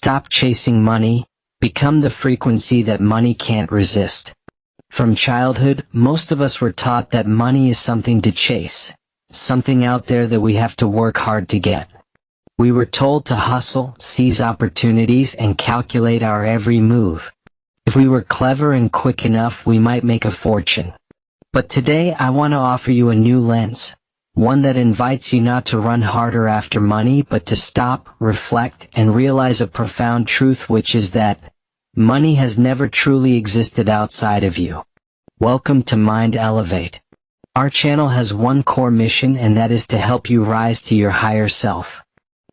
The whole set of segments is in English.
Stop chasing money, become the frequency that money can't resist. From childhood, most of us were taught that money is something to chase, something out there that we have to work hard to get. We were told to hustle, seize opportunities, and calculate our every move. If we were clever and quick enough, we might make a fortune. But today I want to offer you a new lens, one that invites you not to run harder after money, but to stop, reflect, and realize a profound truth, which is that money has never truly existed outside of you. Welcome to Mind Elevate. Our channel has one core mission, and that is to help you rise to your higher self.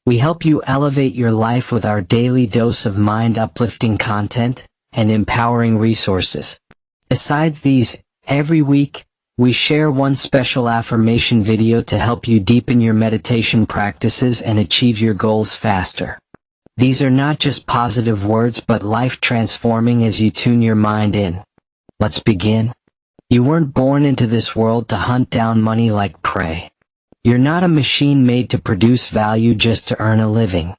We help you elevate your life with our daily dose of mind-uplifting content and empowering resources. Besides these, every week, we share one special affirmation video to help you deepen your meditation practices and achieve your goals faster. These are not just positive words but life-transforming as you tune your mind in. Let's begin. You weren't born into this world to hunt down money like prey. You're not a machine made to produce value just to earn a living.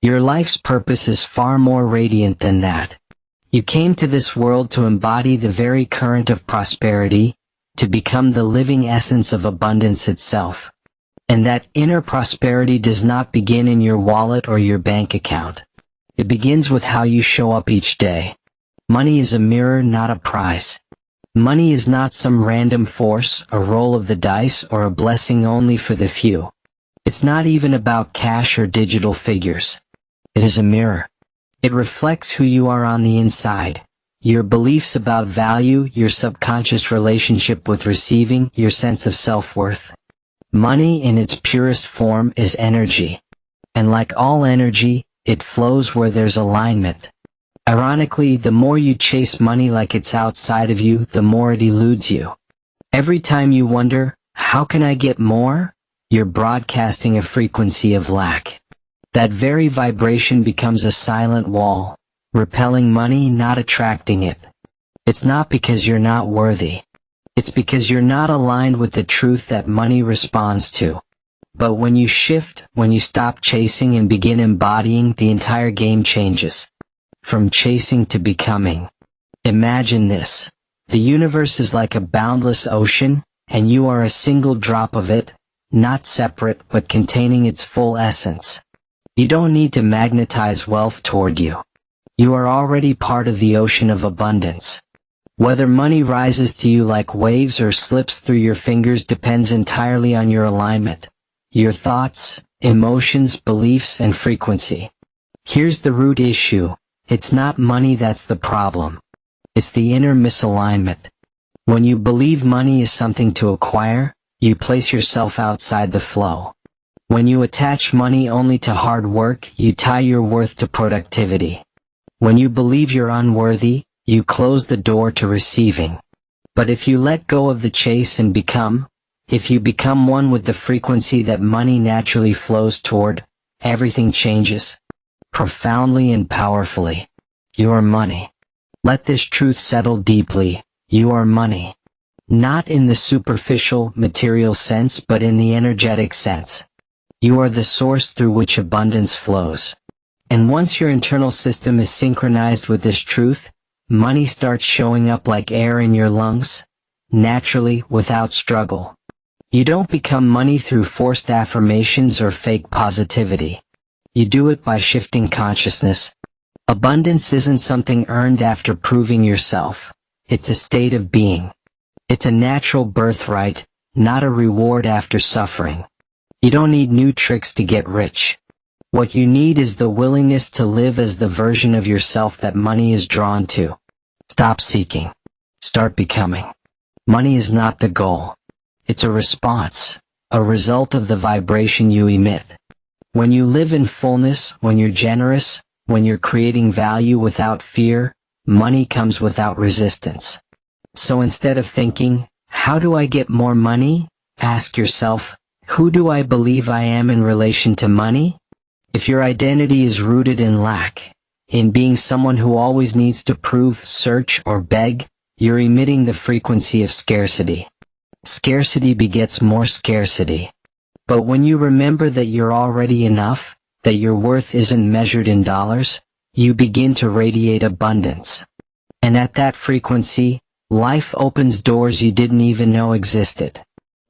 Your life's purpose is far more radiant than that. You came to this world to embody the very current of prosperity, to become the living essence of abundance itself. And that inner prosperity does not begin in your wallet or your bank account. It begins with how you show up each day. Money is a mirror, not a prize. Money is not some random force, a roll of the dice, or a blessing only for the few. It's not even about cash or digital figures. It is a mirror. It reflects who you are on the inside. Your beliefs about value, your subconscious relationship with receiving, your sense of self-worth. Money in its purest form is energy. And like all energy, it flows where there's alignment. Ironically, the more you chase money like it's outside of you, the more it eludes you. Every time you wonder, how can I get more? You're broadcasting a frequency of lack. That very vibration becomes a silent wall, repelling money, not attracting it. It's not because you're not worthy. It's because you're not aligned with the truth that money responds to. But when you shift, when you stop chasing and begin embodying, the entire game changes. From chasing to becoming. Imagine this. The universe is like a boundless ocean, and you are a single drop of it, not separate but containing its full essence. You don't need to magnetize wealth toward you. You are already part of the ocean of abundance. Whether money rises to you like waves or slips through your fingers depends entirely on your alignment, your thoughts, emotions, beliefs, and frequency. Here's the root issue. It's not money that's the problem. It's the inner misalignment. When you believe money is something to acquire, you place yourself outside the flow. When you attach money only to hard work, you tie your worth to productivity. When you believe you're unworthy, you close the door to receiving. But if you let go of the chase and if you become one with the frequency that money naturally flows toward, everything changes. Profoundly and powerfully. You are money. Let this truth settle deeply. You are money. Not in the superficial, material sense, but in the energetic sense. You are the source through which abundance flows. And once your internal system is synchronized with this truth, money starts showing up like air in your lungs, naturally, without struggle. You don't become money through forced affirmations or fake positivity. You do it by shifting consciousness. Abundance isn't something earned after proving yourself. It's a state of being. It's a natural birthright, not a reward after suffering. You don't need new tricks to get rich. What you need is the willingness to live as the version of yourself that money is drawn to. Stop seeking. Start becoming. Money is not the goal. It's a response, a result of the vibration you emit. When you live in fullness, when you're generous, when you're creating value without fear, money comes without resistance. So instead of thinking, how do I get more money? Ask yourself, who do I believe I am in relation to money? If your identity is rooted in lack, in being someone who always needs to prove, search, or beg, you're emitting the frequency of scarcity. Scarcity begets more scarcity. But when you remember that you're already enough, that your worth isn't measured in dollars, you begin to radiate abundance. And at that frequency, life opens doors you didn't even know existed.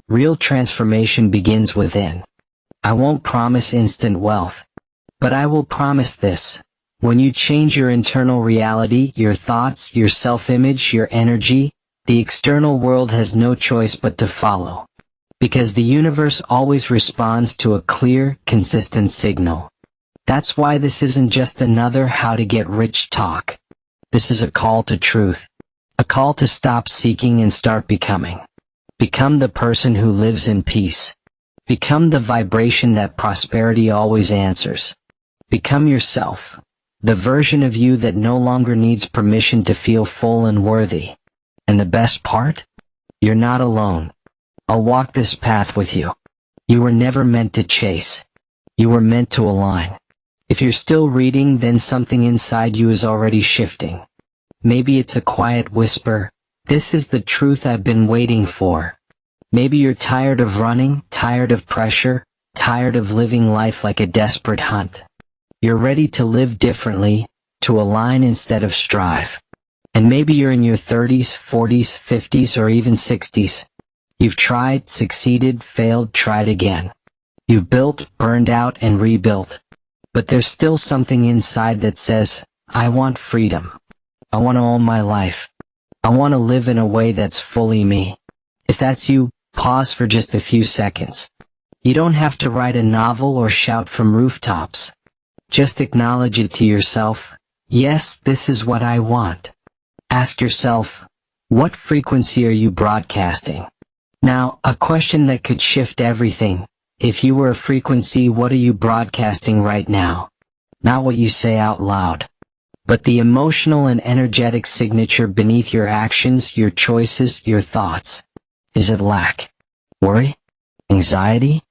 Real transformation begins within. I won't promise instant wealth, but I will promise this. When you change your internal reality, your thoughts, your self-image, your energy, the external world has no choice but to follow. Because the universe always responds to a clear, consistent signal. That's why this isn't just another how to get rich talk. This is a call to truth. A call to stop seeking and start becoming. Become the person who lives in peace. Become the vibration that prosperity always answers. Become yourself. The version of you that no longer needs permission to feel full and worthy. And the best part? You're not alone. I'll walk this path with you. You were never meant to chase. You were meant to align. If you're still reading, then something inside you is already shifting. Maybe it's a quiet whisper, "This is the truth I've been waiting for." Maybe you're tired of running, tired of pressure, tired of living life like a desperate hunt. You're ready to live differently, to align instead of strive. And maybe you're in your 30s, 40s, 50s, or even 60s. You've tried, succeeded, failed, tried again. You've built, burned out, and rebuilt. But there's still something inside that says, I want freedom. I want to own my life. I want to live in a way that's fully me. If that's you, pause for just a few seconds. You don't have to write a novel or shout from rooftops. Just acknowledge it to yourself. Yes, this is what I want. Ask yourself, what frequency are you broadcasting? Now, a question that could shift everything. If you were a frequency, what are you broadcasting right now? Not what you say out loud, but the emotional and energetic signature beneath your actions, your choices, your thoughts. Is it lack, worry, anxiety?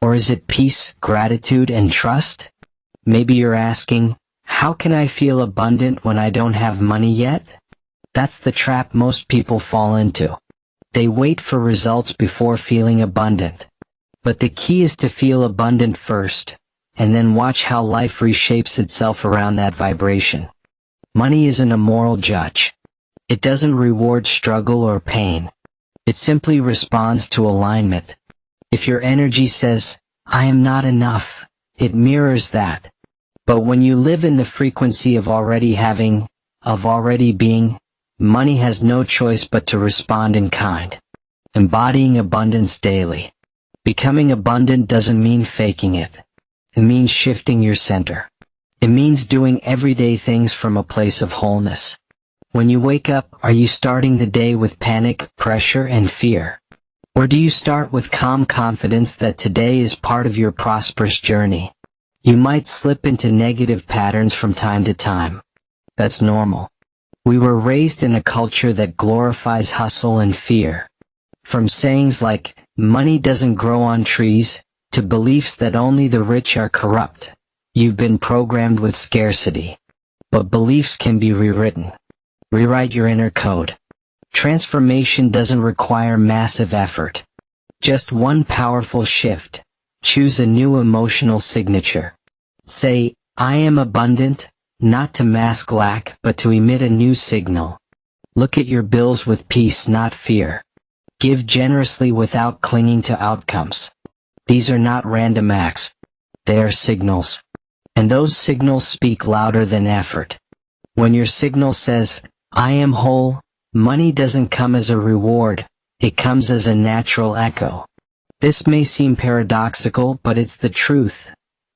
Or is it peace, gratitude, and trust? Maybe you're asking, how can I feel abundant when I don't have money yet? That's the trap most people fall into. They wait for results before feeling abundant. But the key is to feel abundant first, and then watch how life reshapes itself around that vibration. Money isn't a moral judge. It doesn't reward struggle or pain. It simply responds to alignment. If your energy says, I am not enough, it mirrors that. But when you live in the frequency of already having, of already being, money has no choice but to respond in kind. Embodying abundance daily. Becoming abundant doesn't mean faking it. It means shifting your center. It means doing everyday things from a place of wholeness. When you wake up, are you starting the day with panic, pressure, and fear? Or do you start with calm confidence that today is part of your prosperous journey? You might slip into negative patterns from time to time. That's normal. We were raised in a culture that glorifies hustle and fear. From sayings like, money doesn't grow on trees, to beliefs that only the rich are corrupt. You've been programmed with scarcity. But beliefs can be rewritten. Rewrite your inner code. Transformation doesn't require massive effort. Just one powerful shift. Choose a new emotional signature. Say, I am abundant, not to mask lack, but to emit a new signal. Look at your bills with peace, not fear. Give generously without clinging to outcomes. These are not random acts. They are signals. And those signals speak louder than effort. When your signal says, I am whole, money doesn't come as a reward, it comes as a natural echo. This may seem paradoxical, but it's the truth.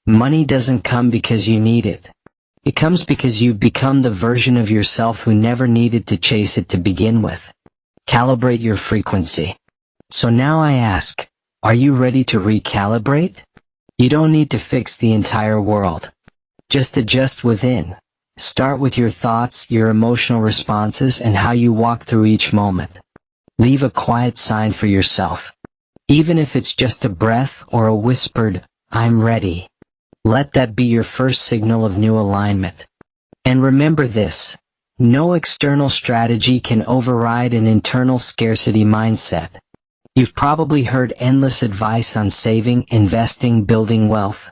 Money doesn't come because you need it. It comes because you've become the version of yourself who never needed to chase it to begin with. Calibrate your frequency. So now I ask, are you ready to recalibrate? You don't need to fix the entire world. Just adjust within. Start with your thoughts, your emotional responses, and how you walk through each moment. Leave a quiet sign for yourself. Even if it's just a breath or a whispered, I'm ready. Let that be your first signal of new alignment. And remember this. No external strategy can override an internal scarcity mindset. You've probably heard endless advice on saving, investing, building wealth.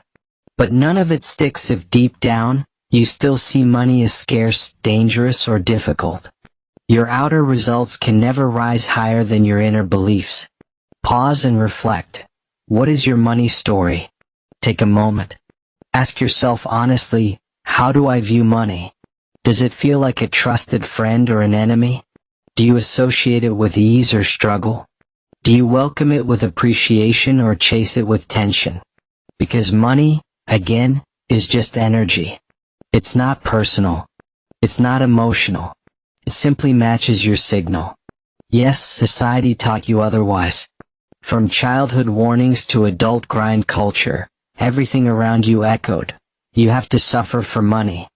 But none of it sticks if deep down, You still see money as scarce, dangerous, or difficult. Your outer results can never rise higher than your inner beliefs. Pause and reflect. What is your money story? Take a moment. Ask yourself honestly, how do I view money? Does it feel like a trusted friend or an enemy? Do you associate it with ease or struggle? Do you welcome it with appreciation or chase it with tension? Because money, again, is just energy. It's not personal. It's not emotional. It simply matches your signal. Yes, society taught you otherwise. From childhood warnings to adult grind culture, everything around you echoed, you have to suffer for money.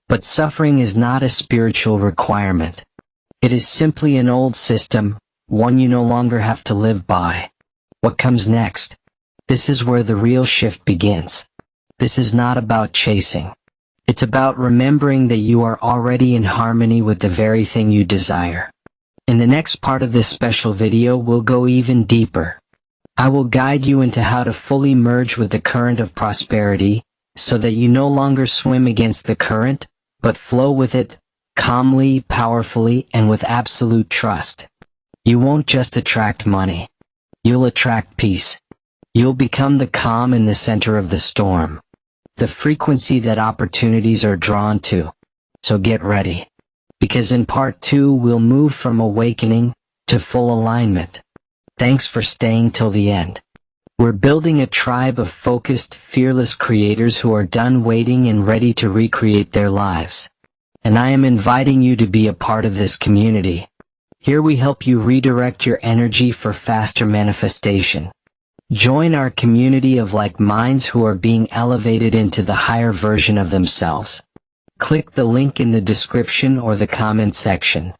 But suffering is not a spiritual requirement. It is simply an old system, one you no longer have to live by. What comes next? This is where the real shift begins. This is not about chasing. It's about remembering that you are already in harmony with the very thing you desire. In the next part of this special video, we'll go even deeper. I will guide you into how to fully merge with the current of prosperity, so that you no longer swim against the current, but flow with it, calmly, powerfully, and with absolute trust. You won't just attract money. You'll attract peace. You'll become the calm in the center of the storm. The frequency that opportunities are drawn to. So get ready. Because in part 2 we'll move from awakening to full alignment. Thanks for staying till the end. We're building a tribe of focused, fearless creators who are done waiting and ready to recreate their lives. And I am inviting you to be a part of this community. Here we help you redirect your energy for faster manifestation. Join our community of like minds who are being elevated into the higher version of themselves. Click the link in the description or the comment section,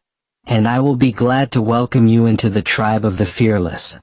and I will be glad to welcome you into the tribe of the fearless.